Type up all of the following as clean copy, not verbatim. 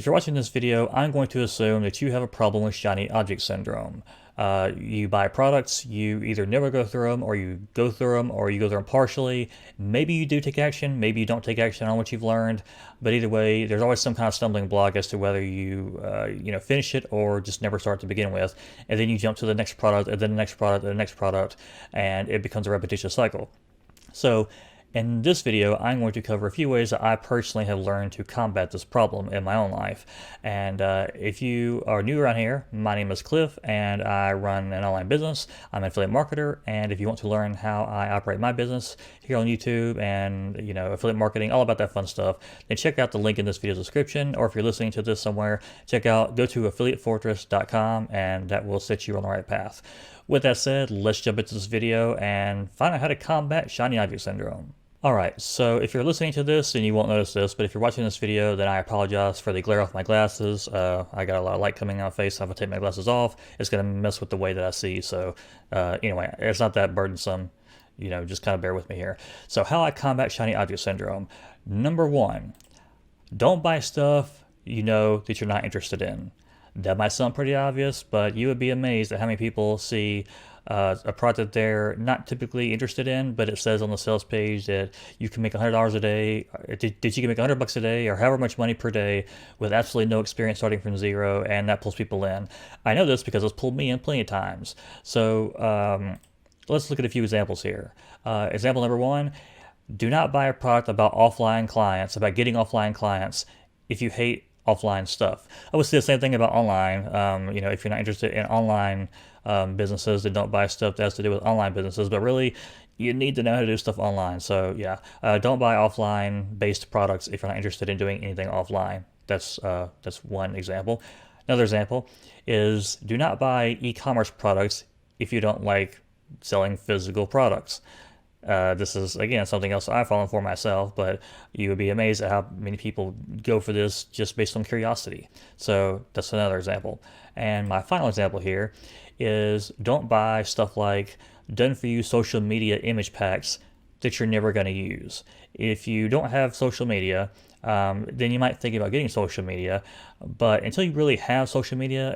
If you're watching this video, I'm going to assume that you have a problem with shiny object syndrome. You buy products, you either never go through them, or you go through them, or you go through them partially. Maybe you do take action, maybe you don't take action on what you've learned, but either way, there's always some kind of stumbling block as to whether you finish it or just never start to begin with, and then you jump to the next product, and then the next product, and the next product, and it becomes a repetitious cycle. So in this video, I'm going to cover a few ways that I personally have learned to combat this problem in my own life. And if you are new around here, my name is Cliff, and I run an online business. I'm an affiliate marketer, and if you want to learn how I operate my business here on YouTube and affiliate marketing, all about that fun stuff, then check out the link in this video description. Or if you're listening to this somewhere, go to affiliatefortress.com, and that will set you on the right path. With that said, let's jump into this video and find out how to combat shiny object syndrome. Alright, so if you're listening to this, then you won't notice this, but if you're watching this video, then I apologize for the glare off my glasses. I got a lot of light coming out of my face, so if I take my glasses off, it's going to mess with the way that I see, so anyway, it's not that burdensome, just kind of bear with me here. So how I combat shiny object syndrome. Number one, don't buy stuff you know that you're not interested in. That might sound pretty obvious, but you would be amazed at how many people see a product that they're not typically interested in, but it says on the sales page that you can make $100 a day, that you can make $100 a day, or however much money per day with absolutely no experience starting from zero, and that pulls people in. I know this because it's pulled me in plenty of times. So let's look at a few examples here. Example number one, do not buy a product about getting offline clients if you hate offline stuff. I would say the same thing about online. If you're not interested in online businesses, then don't buy stuff that has to do with online businesses. But really, you need to know how to do stuff online. So yeah, don't buy offline based products if you're not interested in doing anything offline. That's one example. Another example is do not buy e-commerce products if you don't like selling physical products. This is, again, something else I've fallen for myself, but you would be amazed at how many people go for this just based on curiosity. So that's another example. And my final example here is don't buy stuff like done-for-you social media image packs that you're never going to use. If you don't have social media, then you might think about getting social media, but until you really have social media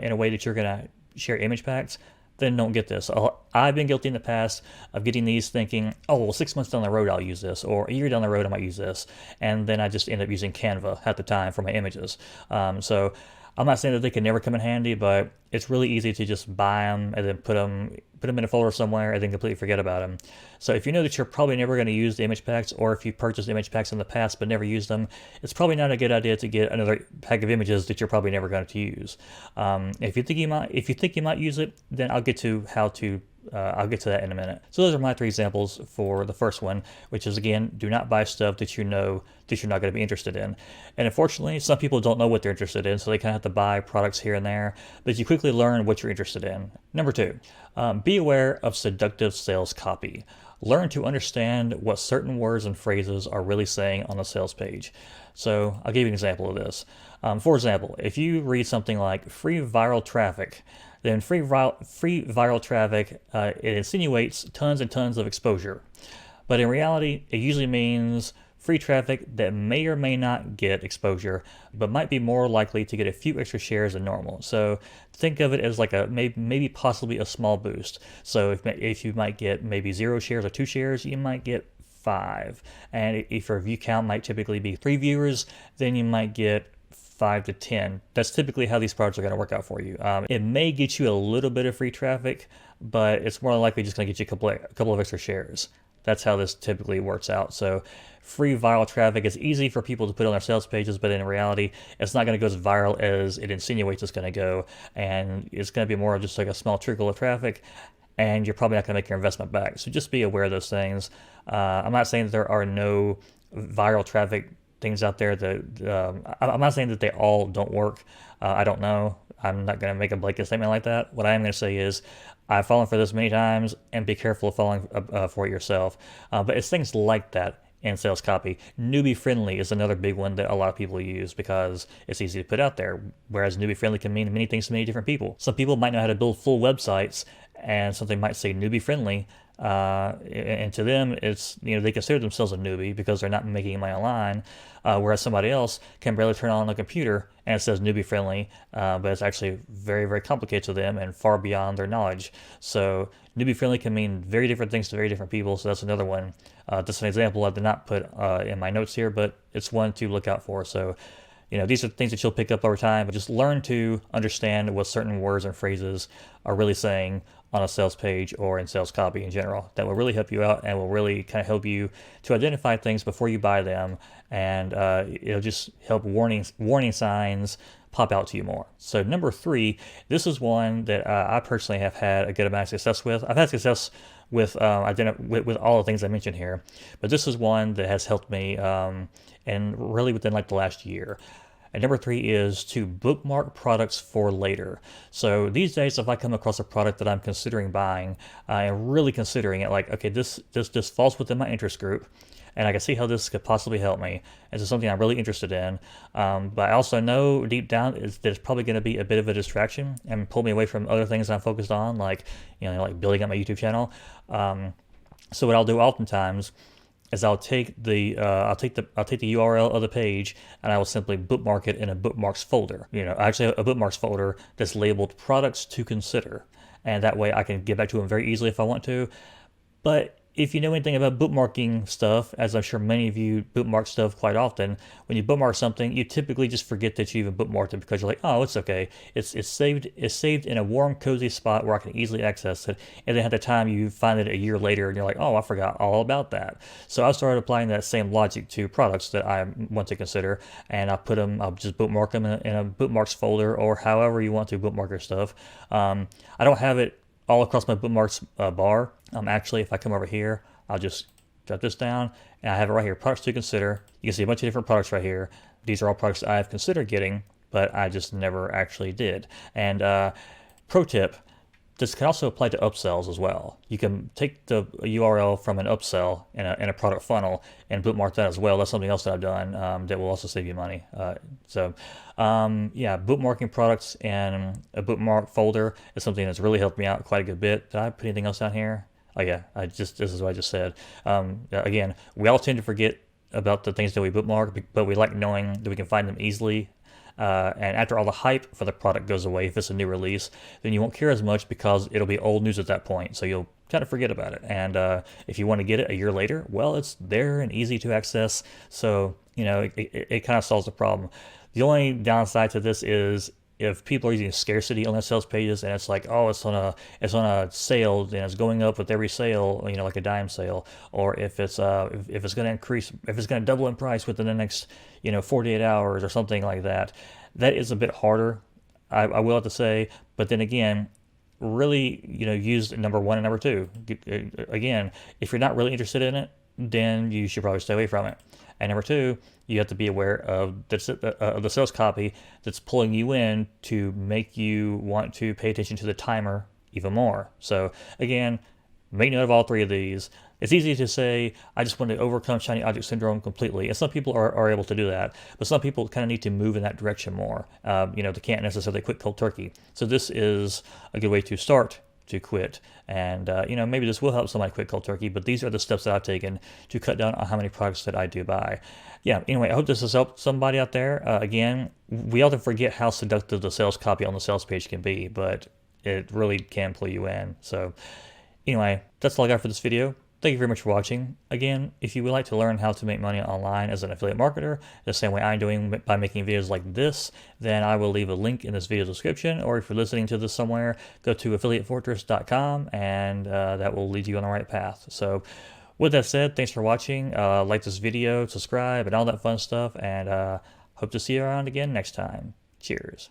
in a way that you're going to share image packs, then don't get this. I've been guilty in the past of getting these thinking, oh, well, 6 months down the road I'll use this, or a year down the road I might use this, and then I just end up using Canva at the time for my images. So I'm not saying that they can never come in handy, but it's really easy to just buy them and then put them in a folder somewhere and then completely forget about them. So if you know that you're probably never going to use the image packs, or if you purchased image packs in the past but never used them, it's probably not a good idea to get another pack of images that you're probably never going to use. If you think you might use it, then I'll get to I'll get to that in a minute. So those are my three examples for the first one, which is, again, do not buy stuff that you know that you're not going to be interested in. And unfortunately, some people don't know what they're interested in, so they kind of have to buy products here and there, but you quickly learn what you're interested in. Number two, be aware of seductive sales copy. Learn to understand what certain words and phrases are really saying on the sales page. So I'll give you an example of this. For example, if you read something like free viral traffic, then free viral traffic, it insinuates tons and tons of exposure. But in reality, it usually means free traffic that may or may not get exposure, but might be more likely to get a few extra shares than normal. So think of it as like maybe possibly a small boost. So if you might get maybe 0 shares or 2 shares, you might get 5. And if your view count might typically be 3 viewers, then you might get 5 to 10. That's typically how these products are going to work out for you. It may get you a little bit of free traffic, but it's more likely just going to get you a couple of extra shares. That's how this typically works out. So free viral traffic is easy for people to put on their sales pages, but in reality, it's not going to go as viral as it insinuates it's going to go. And it's going to be more of just like a small trickle of traffic, and you're probably not going to make your investment back. So just be aware of those things. I'm not saying that there are no viral traffic things out there that I'm not saying that they all don't work. I don't know. I'm not going to make a blanket statement like that. What I am going to say is I've fallen for this many times, and be careful of falling for it yourself. But it's things like that in sales copy. Newbie friendly is another big one that a lot of people use because it's easy to put out there, whereas newbie friendly can mean many things to many different people. Some people might know how to build full websites, and something might say newbie friendly, And to them, it's, they consider themselves a newbie because they're not making money online, whereas somebody else can barely turn on a computer and it says newbie friendly, but it's actually very, very complicated to them and far beyond their knowledge. So newbie friendly can mean very different things to very different people. So that's another one. Just an example I did not put in my notes here, but it's one to look out for. So, these are things that you'll pick up over time, but just learn to understand what certain words and phrases are really saying on a sales page or in sales copy in general. That will really help you out and will really kind of help you to identify things before you buy them, and it'll just help warning signs pop out to you more. So number 3, this is one that I personally have had a good amount of success with. I've had success with with all the things I mentioned here, but this is one that has helped me, and really within like the last year. And number 3 is to bookmark products for later. So these days, if I come across a product that I'm considering buying, I am really considering it, like, okay, this falls within my interest group, and I can see how this could possibly help me. This is something I'm really interested in. But I also know deep down that it's probably going to be a bit of a distraction and pull me away from other things I'm focused on, like, like building up my YouTube channel. So what I'll do oftentimes is I'll take the URL of the page and I will simply bookmark it in a bookmarks folder. Actually a bookmarks folder that's labeled products to consider, and that way I can get back to them very easily if I want to. But if you know anything about bookmarking stuff, as I'm sure many of you bookmark stuff quite often, when you bookmark something, you typically just forget that you even bookmarked it because you're like, oh, it's okay. It's saved in a warm, cozy spot where I can easily access it. And then at the time you find it a year later and you're like, oh, I forgot all about that. So I started applying that same logic to products that I want to consider, and I'll just bookmark them in a bookmarks folder, or however you want to bookmark your stuff. I don't have it all across my bookmarks bar. Actually, if I come over here, I'll just jot this down, and I have it right here, products to consider. You can see a bunch of different products right here. These are all products I've considered getting, but I just never actually did. And pro tip, this can also apply to upsells as well. You can take the URL from an upsell in a product funnel and bookmark that as well. That's something else that I've done that will also save you money. Yeah, bookmarking products in a bookmark folder is something that's really helped me out quite a good bit. Did I put anything else down here? Oh yeah, this is what I just said. Again, we all tend to forget about the things that we bookmark, but we like knowing that we can find them easily. And after all the hype for the product goes away, if it's a new release, then you won't care as much because it'll be old news at that point. So you'll kind of forget about it. And if you want to get it a year later, well, it's there and easy to access. So, it kind of solves the problem. The only downside to this is if people are using scarcity on their sales pages and it's like, oh, it's on a sale and it's going up with every sale, like a dime sale, or if it's going to increase, if it's going to double in price within the next 48 hours or something like that, that is a bit harder, I will have to say. But then again, really, use number 1 and number 2. Again, if you're not really interested in it, then you should probably stay away from it. And number 2, you have to be aware of the sales copy that's pulling you in to make you want to pay attention to the timer even more. So again, make note of all 3 of these. It's easy to say, I just want to overcome shiny object syndrome completely. And some people are able to do that, but some people kind of need to move in that direction more. They can't necessarily quit cold turkey. So this is a good way to start to quit. And, maybe this will help somebody quit cold turkey, but these are the steps that I've taken to cut down on how many products that I do buy. Yeah, anyway, I hope this has helped somebody out there. Again, we often forget how seductive the sales copy on the sales page can be, but it really can pull you in. So anyway, that's all I got for this video. Thank you very much for watching. Again, if you would like to learn how to make money online as an affiliate marketer, the same way I'm doing by making videos like this, then I will leave a link in this video description, or if you're listening to this somewhere, go to affiliatefortress.com, and that will lead you on the right path. So with that said, thanks for watching. Like this video, subscribe, and all that fun stuff, and hope to see you around again next time. Cheers.